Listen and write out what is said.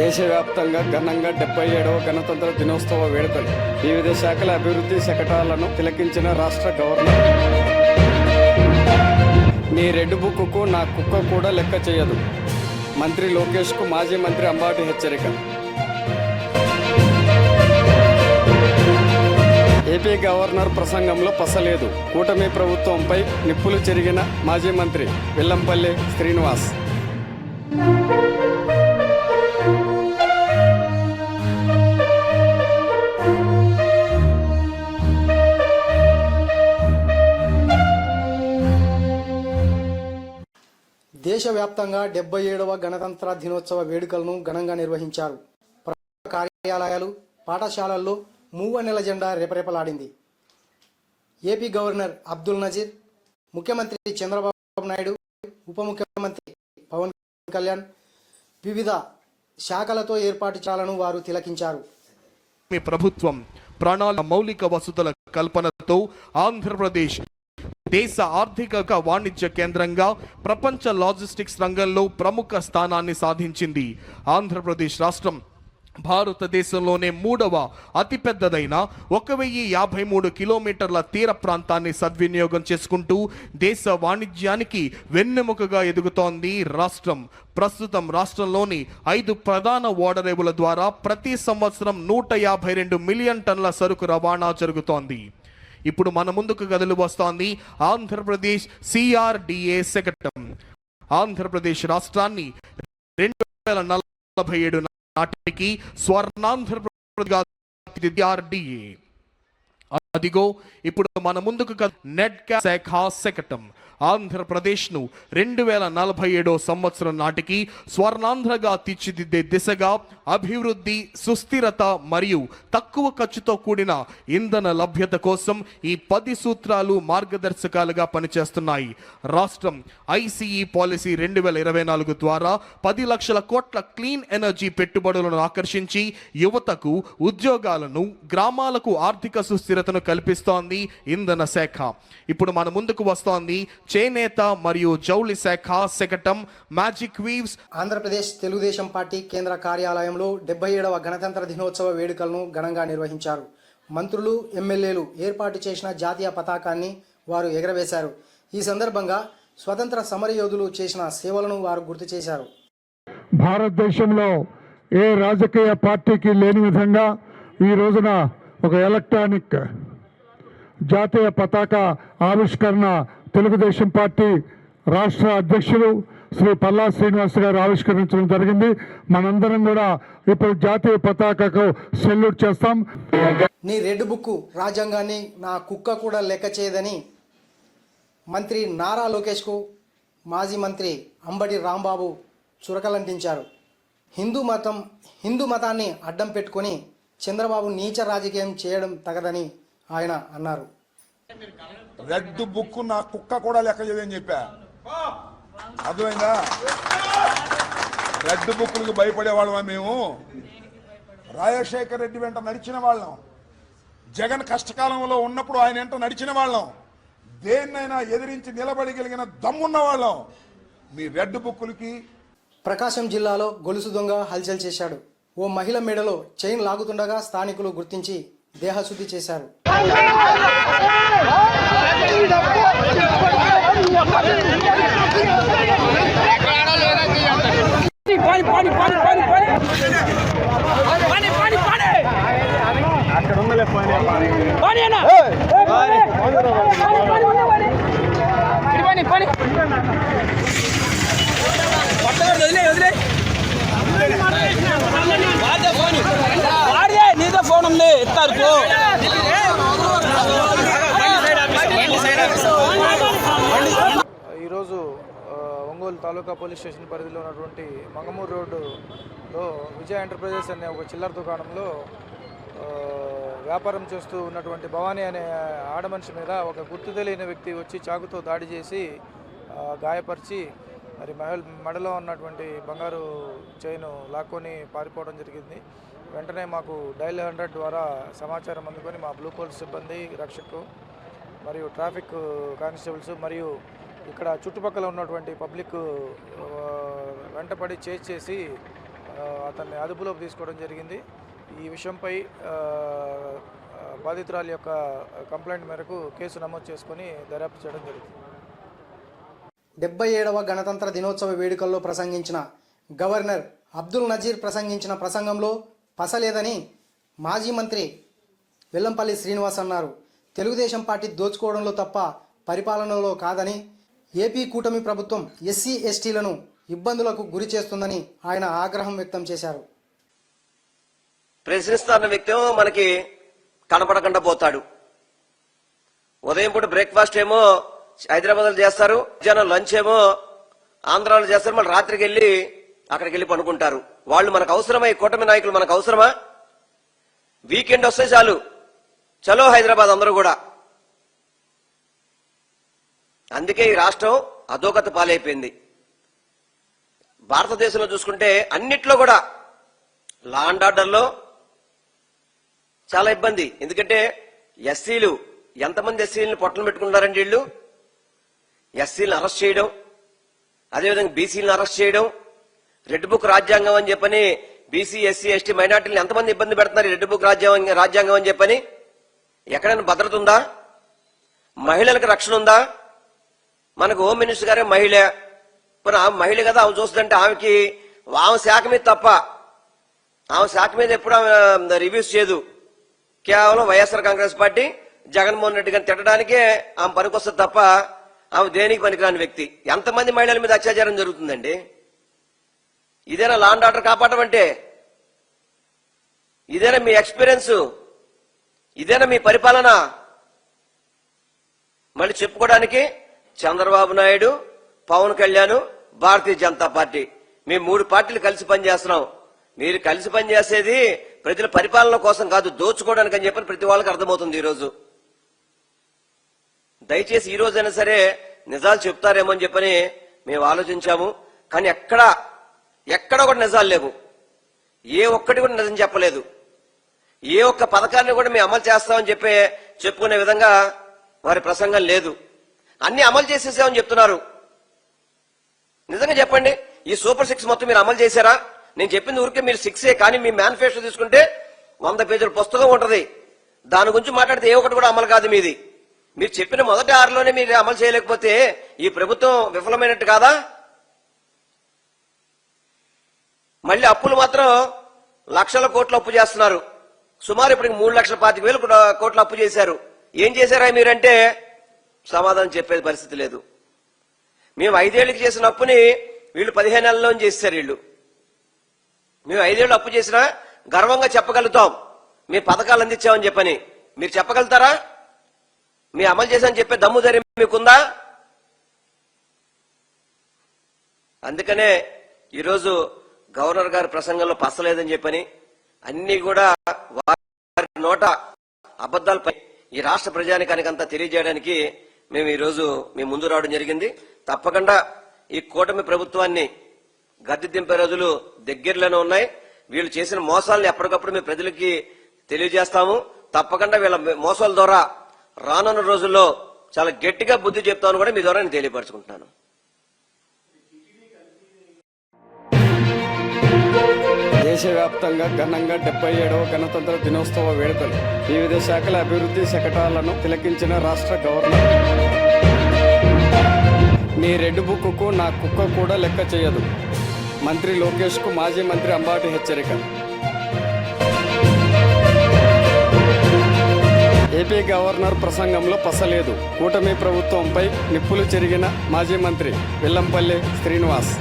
దేశవ్యాప్తంగా ఘనంగా 77వ గణతంత్ర దినోత్సవ వేడుకలు వివిధ శాఖల అభివృద్ధి శకటాలను తిలకించిన రాష్ట్ర గవర్నర్. నీ రెడ్ బుక్కు నా కుక్క కూడా లెక్క చేయదు. మంత్రి లోకేష్కు మాజీ మంత్రి అంబాటి హెచ్చరిక. ఏపీ గవర్నర్ ప్రసంగంలో పసలేదు. కూటమి ప్రభుత్వంపై నిప్పులు చెరిగిన మాజీ మంత్రి వెల్లంపల్లి శ్రీనివాస్. దేశవ్యాప్తంగా 77వ గణతంత్ర దినోత్సవ వేడుకలను ఘనంగా నిర్వహించారు. ప్రభుత్వ కార్యాలయాలు, పాఠశాలల్లో మూవన్నెల జెండా రెపరెపలాడింది. ఏపీ గవర్నర్ అబ్దుల్ నజీర్, ముఖ్యమంత్రి చంద్రబాబు నాయుడు, ఉప ముఖ్యమంత్రి పవన్ కళ్యాణ్ వివిధ శాఖలతో ఏర్పాటు చేయాలని వారు తిలకించారు. మీ ప్రభుత్వం ప్రణాళిక మౌలిక వసతుల కల్పనతో ఆంధ్రప్రదేశ్ దేశ ఆర్థిక వాణిజ్య కేంద్రంగా ప్రపంచ లాజిస్టిక్స్ రంగంలో ప్రముఖ స్థానాన్ని సాధించింది. ఆంధ్రప్రదేశ్ రాష్ట్రం భారతదేశంలోనే 3వ అతిపెద్దదైన 1053 కిలోమీటర్ల తీర ప్రాంతాన్ని సద్వినియోగం చేసుకుంటూ దేశ వాణిజ్యానికి వెన్నెముకగా ఎదుగుతోంది రాష్ట్రం. ప్రస్తుతం రాష్ట్రంలోని 5 ప్రధాన ఓడరేవుల ద్వారా ప్రతి సంవత్సరం 152 మిలియన్ టన్నుల సరుకు రవాణా జరుగుతోంది. ఇప్పుడు మన ముందుకు కదులు వస్తోంది ఆంధ్రప్రదేశ్ CRDA శకటం. ఆంధ్రప్రదేశ్ రాష్ట్రాన్ని 2047 నాటికి స్వర్ణాంధ్రప్రదేశ్గా CRDA. అదిగో ఇప్పుడు మన ముందుకు నెట్ శాఖ శకటం. ఆంధ్రప్రదేశ్ను 2047 సంవత్సరం నాటికి స్వర్ణాంధ్రగా తీర్చిదిద్దే దిశగా అభివృద్ధి, సుస్థిరత మరియు తక్కువ ఖర్చుతో కూడిన ఇంధన లభ్యత కోసం ఈ 10 సూత్రాలు మార్గదర్శకాలుగా పనిచేస్తున్నాయి. రాష్ట్రం ICE పాలసీ 2024 ద్వారా 10 లక్షల కోట్ల క్లీన్ ఎనర్జీ పెట్టుబడులను ఆకర్షించి యువతకు ఉద్యోగాలను, గ్రామాలకు ఆర్థిక సుస్థిరతను కల్పిస్తోంది ఇంధన శాఖ. ఇప్పుడు మన ముందుకు వస్తోంది చేనేత మరియు జౌళి శాఖ శకటం magic weaves. Andhra Pradesh Telugu Desam party కేంద్ర కార్యాలయంలో 77వ గణతంత్ర దినోత్సవ వేడుకలను ఘనంగా నిర్వహించారు. మంత్రులు, ఎమ్మెల్యేలు ఏర్పాటు చేసిన జాతీయ పతాకాన్ని వారు ఎగరవేశారు. ఈ సందర్భంగా స్వతంత్ర సమరయోధులు చేసిన సేవలను వారు గుర్తు చేశారు. భారతదేశంలో ఏ రాజకీయ పార్టీకి లేని విధంగా ఈ రోజున ఒక ఎలక్ట్రానిక్ జాతీయ పతాక ఆవిష్కరణ తెలుగుదేశం పార్టీ రాష్ట్ర అధ్యక్షులు శ్రీ పల్లా శ్రీనివాస్ గారు ఆవిష్కరించడం జరిగింది. మనందరం కూడా ఇప్పుడు జాతీయ పతాకకు సెల్యూట్ చేస్తాం. నీ రెడ్ బుక్ రాజ్యాంగాన్ని నా కుక్క కూడా లెక్క చేయదని మంత్రి నారా లోకేష్కు మాజీ మంత్రి అంబటి రాంబాబు చురకలంటించారు. హిందూ మతాన్ని అడ్డం పెట్టుకొని చంద్రబాబు నీచ రాజకీయం చేయడం తగదని ఆయన అన్నారు. రెడ్ బుక్ నా కుక్క కూడా లెక్క చేయదని చెప్పా. అర్థమైందా? రెడ్ బుక్లకు భయపడేవాళ్ళమా మేము? రాజశేఖర్ రెడ్డి వెంట నడిచిన వాళ్ళం. జగన్ కష్టకాలంలో ఉన్నప్పుడు ఆయన వెంట నడిచిన వాళ్ళం. దేన్నైనా ఎదిరించి నిలబడగలిగిన దమ్మున్న వాళ్ళం. మీ రెడ్ బుక్కులకి. ప్రకాశం జిల్లాలో గొలుసు దొంగ హల్చల్ చేశాడు. ఓ మహిళ మెడలో చైన్ లాగుతుండగా స్థానికులు గుర్తించి దేహశుద్ధి చేశారు. నీతో ఫోన్ ఉంది ఇస్తారు. ఈరోజు ఒంగోలు తాలూకా పోలీస్ స్టేషన్ పరిధిలో ఉన్నటువంటి మంగమూరు రోడ్డులో విజయ ఎంటర్ప్రైజెస్ అనే ఒక చిల్లర దుకాణంలో వ్యాపారం చేస్తూ ఉన్నటువంటి భవానీ అనే ఆడమనిషి మీద ఒక గుర్తు తెలియని వ్యక్తి వచ్చి చాకుతో దాడి చేసి గాయపరిచి మరి మెడలో ఉన్నటువంటి బంగారు చైను లాక్కొని పారిపోవడం జరిగింది. వెంటనే మాకు డైల్ 100 ద్వారా సమాచారం అందుకొని మా బ్లూ కోల్స్ సిబ్బంది, రక్షకు మరియు ట్రాఫిక్ కానిస్టేబుల్స్ మరియు ఇక్కడ చుట్టుపక్కల ఉన్నటువంటి పబ్లిక్ వెంటపడి చేసి అతన్ని అదుపులోకి తీసుకోవడం జరిగింది. ఈ విషయంపై బాధితురాలి యొక్క కంప్లైంట్ మేరకు కేసు నమోదు చేసుకొని దర్యాప్తు చేయడం జరుగుతుంది. 77వ గణతంత్ర దినోత్సవ వేడుకల్లో ప్రసంగించిన గవర్నర్ అబ్దుల్ నజీర్ ప్రసంగించిన ప్రసంగంలో పసలేదని మాజీ మంత్రి వెల్లంపల్లి శ్రీనివాస్ అన్నారు. తెలుగుదేశం పార్టీ దోచుకోవడంలో తప్ప పరిపాలనలో కాదని, ఏపీ కూటమి ప్రభుత్వం ఎస్సీ ఎస్టీలను ఇబ్బందులకు గురి చేస్తుందని ఆయన ఆగ్రహం వ్యక్తం చేశారు. ప్రశ్నిస్తున్న వ్యక్తి మనకి కనపడకుండా పోతాడు. ఉదయం పూట బ్రేక్ఫాస్ట్ ఏమో హైదరాబాద్లో చేస్తారు, మధ్యాహ్నం లంచ్ ఏమో ఆంధ్రాలో చేస్తారు, మళ్ళీ రాత్రికి వెళ్ళి అక్కడికి వెళ్ళి పనుకుంటారు. వాళ్ళు మనకు అవసరమా? ఈ కూటమి నాయకులు మనకు అవసరమా? వీకెండ్ వస్తే చాలు, చలో హైదరాబాద్ అందరూ కూడా. అందుకే ఈ రాష్ట్రం అధోగతి పాలైపోయింది. భారతదేశంలో చూసుకుంటే అన్నిట్లో కూడా లా అండ్ ఆర్డర్లో చాలా ఇబ్బంది. ఎందుకంటే ఎస్సీలు ఎంతమంది ఎస్సీలను పొట్టలు పెట్టుకుంటారండి వీళ్ళు. ఎస్సీలను అరెస్ట్ చేయడం, అదేవిధంగా బీసీలను అరెస్ట్ చేయడం, రెడ్ బుక్ రాజ్యాంగం అని చెప్పని బీసీ ఎస్సీ ఎస్టీ మైనార్టీలను ఎంతమంది ఇబ్బంది పెడుతున్నారు. రెడ్ బుక్ రాజ్యాంగం అని చెప్పని ఎక్కడైనా భద్రత ఉందా? మహిళలకు రక్షణ ఉందా? మనకు హోమ్ మినిస్టర్ గారే మహిళ, మరి ఆమె మహిళ కదా, ఆమె చూస్తుంటే ఆమె శాఖ మీద తప్ప ఆమె శాఖ మీద ఎప్పుడు ఆమె రివ్యూస్ చేయదు. కేవలం వైఎస్ఆర్ కాంగ్రెస్ పార్టీ జగన్మోహన్ రెడ్డి గారిని తిట్టడానికే ఆమె పనికొస్తుంది తప్ప ఆమె దేనికి పనికిరాని వ్యక్తి. ఎంతమంది మహిళల మీద అత్యాచారం జరుగుతుందండి? ఇదేనా లా అండ్ ఆర్డర్ కాపాడడం అంటే? ఇదేనా మీ ఎక్స్పీరియన్స్? ఇదేనా మీ పరిపాలన? మళ్ళీ చెప్పుకోవడానికి చంద్రబాబు నాయుడు, పవన్ కళ్యాణ్, భారతీయ జనతా పార్టీ, మేము 3 పార్టీలు కలిసి పనిచేస్తున్నాం. మీరు కలిసి పనిచేసేది ప్రజల పరిపాలన కోసం కాదు, దోచుకోవడానికి అని చెప్పని ప్రతి వాళ్ళకి అర్థమవుతుంది ఈరోజు. దయచేసి ఈ రోజైనా సరే నిజాలు చెప్తారేమో అని చెప్పని మేము ఆలోచించాము. కానీ ఎక్కడ కూడా నిజాలు లేవు. ఏ ఒక్కటి కూడా నిజం చెప్పలేదు. ఏ ఒక్క పథకాన్ని కూడా మేము అమలు చేస్తామని చెప్పుకునే విధంగా వారి ప్రసంగం లేదు. అన్ని అమలు చేసేసామని చెప్తున్నారు. నిజంగా చెప్పండి, ఈ సూపర్ 6 మొత్తం మీరు అమలు చేశారా? నేను చెప్పింది ఊరికే మీరు 6ఏ, కానీ మీ మేనిఫెస్టో తీసుకుంటే 100 పేజీల పుస్తకం ఉంటది. దాని గురించి మాట్లాడితే ఏ ఒక్కటి కూడా అమలు కాదు మీది. మీరు చెప్పిన మొదటి 6లోనే మీరు అమలు చేయలేకపోతే ఈ ప్రభుత్వం విఫలమైనట్టు కాదా? మళ్ళీ అప్పులు మాత్రం లక్షల కోట్ల అప్పు చేస్తున్నారు. సుమారు ఇప్పటికి 3,25,000 కోట్ల అప్పు చేశారు. ఏం చేశారా మీరంటే సమాధానం చెప్పేది పరిస్థితి లేదు. మేము 5 ఏళ్ళకి చేసిన అప్పుని వీళ్ళు 15 నెలల్లో చేశారు. మేము 5 ఏళ్ళు అప్పు చేసినా గర్వంగా చెప్పగలుగుతాం మీ పథకాలు అందించామని చెప్పని. మీరు చెప్పగలుగుతారా? మీ అమలు చేశామని చెప్పే దమ్ము ధైర్యం మీకుందా? అందుకనే ఈరోజు గవర్నర్ గారి ప్రసంగంలో పసలేదని చెప్పని అన్ని కూడా వారి నోట అబద్దాలపై ఈ రాష్ట్ర ప్రజానికానికి అంతా తెలియజేయడానికి మేము ఈరోజు మీ ముందు రావడం జరిగింది. తప్పకుండా ఈ కూటమి ప్రభుత్వాన్ని గద్దె దింపే రోజులు దగ్గరలోనే ఉన్నాయి. వీళ్ళు చేసిన మోసాలను ఎప్పటికప్పుడు మేము ప్రజలకి తెలియజేస్తాము. తప్పకుండా వీళ్ళ మోసాల ద్వారా రానున్న రోజుల్లో చాలా గట్టిగా బుద్ధి చెప్తామని కూడా మీ ద్వారా నేను తెలియపరచుకుంటున్నాను. దేశవ్యాప్తంగా ఘనంగా 77వ గణతంత్ర దినోత్సవ వేడుకలు వివిధ శాఖల అభివృద్ధి శకటాలను తిలకించిన రాష్ట్ర గవర్నర్. నీ రెడ్ బుక్కు నా కుక్క కూడా లెక్క చేయదు. మంత్రి లోకేష్కు మాజీ మంత్రి అంబాటి హెచ్చరిక. ఏపీ గవర్నర్ ప్రసంగంలో పసలేదు. కూటమి ప్రభుత్వంపై నిప్పులు చెరిగిన మాజీ మంత్రి వెల్లంపల్లి శ్రీనివాస్.